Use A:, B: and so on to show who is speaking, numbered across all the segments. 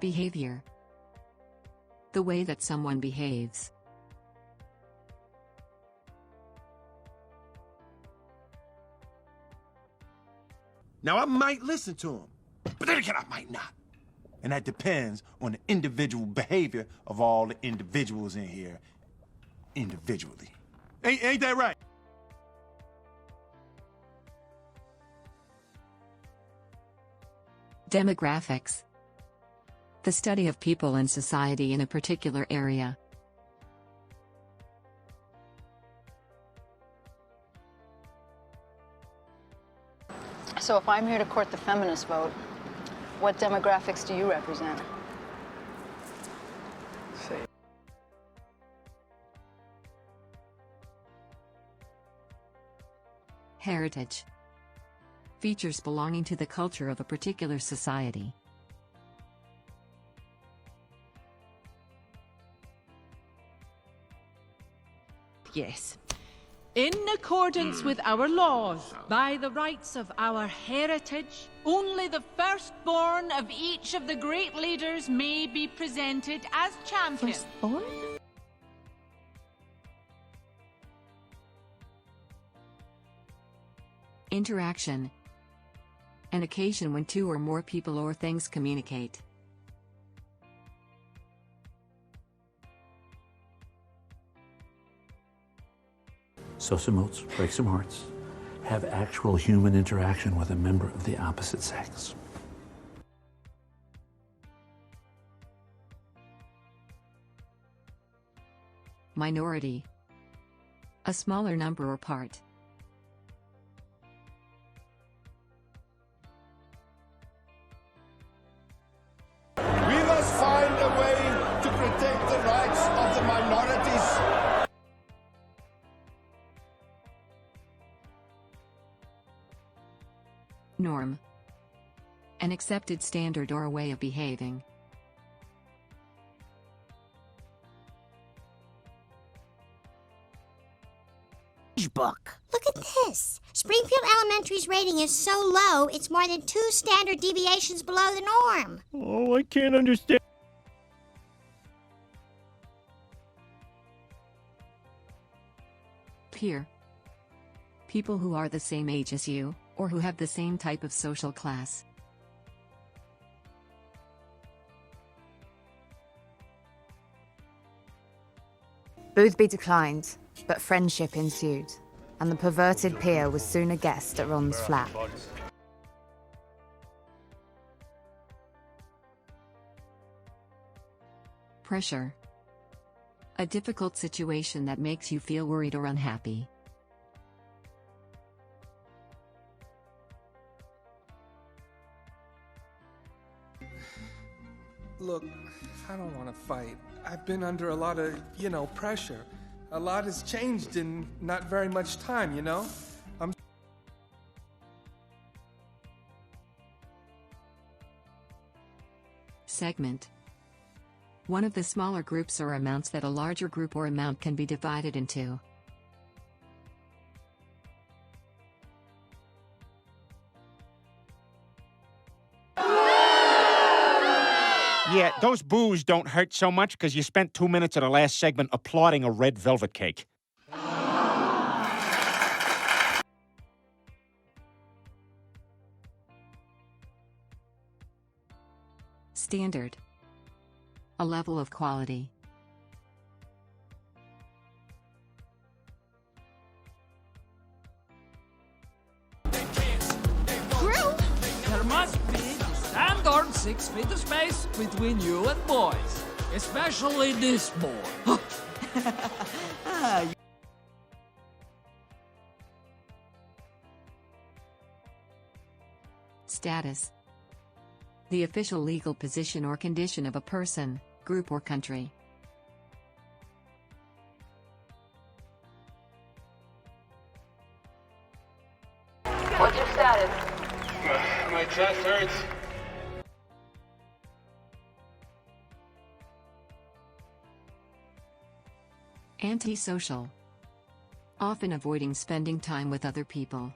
A: Behavior. The way that someone behaves.
B: Now, I might listen to him, but then again, I might not. And that depends on the individual behavior of all the individuals in here individually. Ain't that right?
A: Demographics. The study of people and society in a particular area.
C: So if I'm here to court the feminist vote, what demographics do you represent?
A: Heritage. Features belonging to the culture of a particular society.
D: Yes. In accordance with our laws, by the rights of our heritage, only the firstborn of each of the great leaders may be presented as champion.
E: Firstborn?
A: Interaction. An occasion when two or more people or things communicate.
F: Sew some oats, break some hearts, have actual human interaction with a member of the opposite sex.
A: Minority. A smaller number or part.
B: We must find a way to protect the rights of the minorities.
A: Norm. An accepted standard or a way of behaving.
E: Book. Look at this. Springfield Elementary's rating is so low, it's more than 2 standard deviations below the norm.
G: Oh, I can't understand.
A: Peer. People who are the same age as you, or who have the same type of social class.
H: Boothby declined, but friendship ensued, and the perverted peer was soon a guest at Ron's flat.
A: Pressure. A difficult situation that makes you feel worried or unhappy.
I: Look, I don't want to fight. I've been under a lot of, pressure. A lot has changed in not very much time,
A: Segment. One of the smaller groups or amounts that a larger group or amount can be divided into.
J: Yeah, those boos don't hurt so much because you spent 2 minutes of the last segment applauding a red velvet cake.
A: Standard. A level of quality.
K: There must be the standard 6 feet of space between you and boys, especially this boy.
A: Status. The official legal position or condition of a person, group or country.
C: What's your status?
I: My chest hurts.
A: Antisocial. Often avoiding spending time with other people.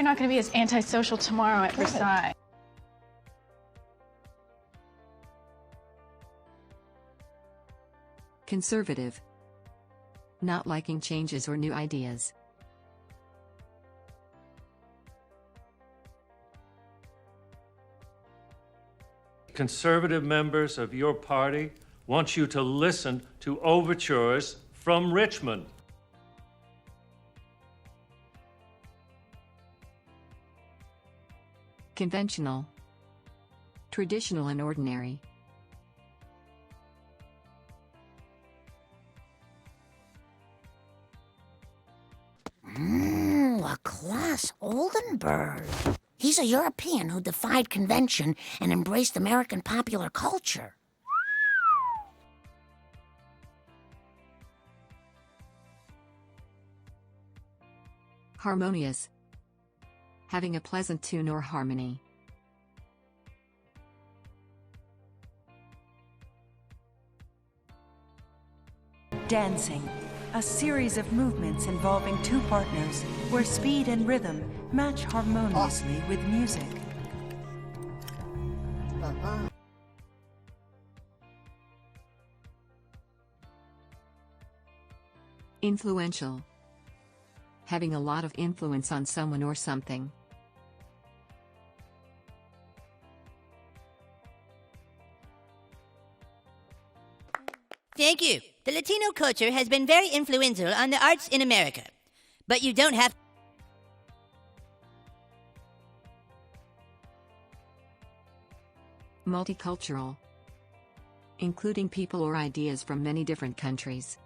C: you're not going to be as antisocial tomorrow at Versailles.
A: Conservative. Not liking changes or new ideas.
G: Conservative members of your party want you to listen to overtures from Richmond.
A: Conventional. Traditional and ordinary.
E: A class Oldenburg. He's a European who defied convention and embraced American popular culture.
A: Harmonious. Having a pleasant tune or harmony.
L: Dancing. A series of movements involving two partners where speed and rhythm match harmoniously with music.
A: Influential. Having a lot of influence on someone or something.
M: Thank you. The Latino culture has been very influential on the arts in America. But you don't have...
A: Multicultural. Including people or ideas from many different countries.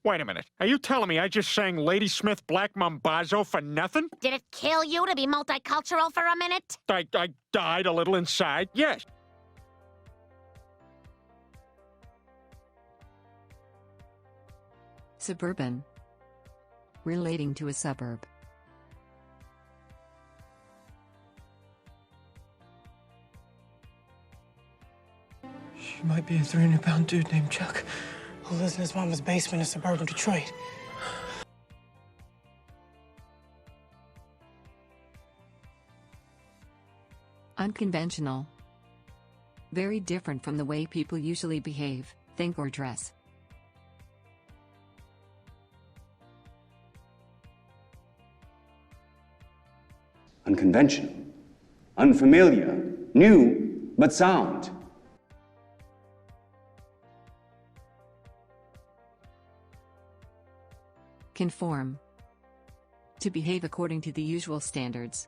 J: Wait a minute. Are you telling me I just sang Ladysmith Black Mambazo for nothing?
E: Did it kill you to be multicultural for a minute?
J: I died a little inside, yes.
A: Suburban. Relating to a suburb.
N: She might be a 300-pound dude named Chuck who lives in his mama's basement in suburban Detroit.
A: Unconventional. Very different from the way people usually behave, think or dress.
O: Unconventional, unfamiliar, new, but sound.
A: Conform. To behave according to the usual standards.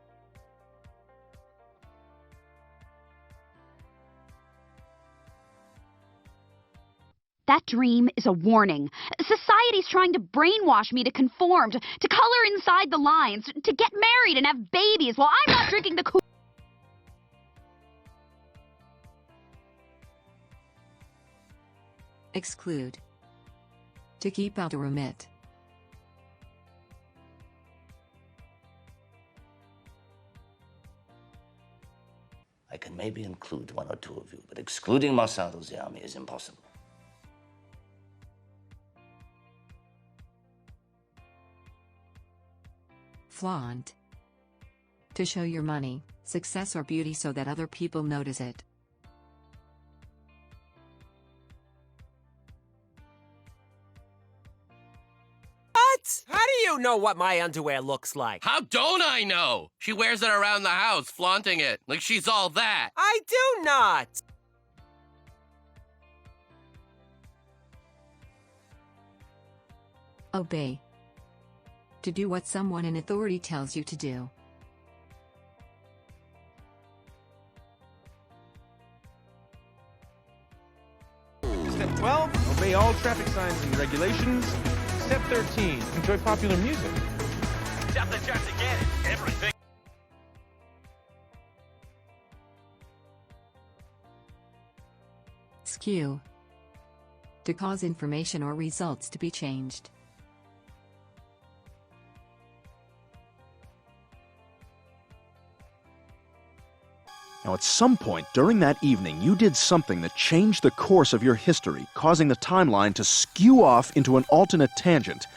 P: That dream is a warning. Society's trying to brainwash me to conform, to color inside the lines, to get married and have babies while I'm not drinking the Kool-Aid.
A: Exclude. To keep out or omit.
Q: I can maybe include one or two of you, but excluding Marcel of the army is impossible.
A: Flaunt. To show your money, success or beauty so that other people notice it.
R: What? How do you know what my underwear looks like?
S: How don't I know? She wears it around the house, flaunting it, like she's all that.
R: I do not!
A: Obey. To do what someone in authority tells you to do.
T: Step 12, obey all traffic signs and regulations. Step 13, enjoy popular music.
U: Step the chance to get it, everything.
A: Skew. To cause information or results to be changed.
D: Now, at some point during that evening, you did something that changed the course of your history, causing the timeline to skew off into an alternate tangent.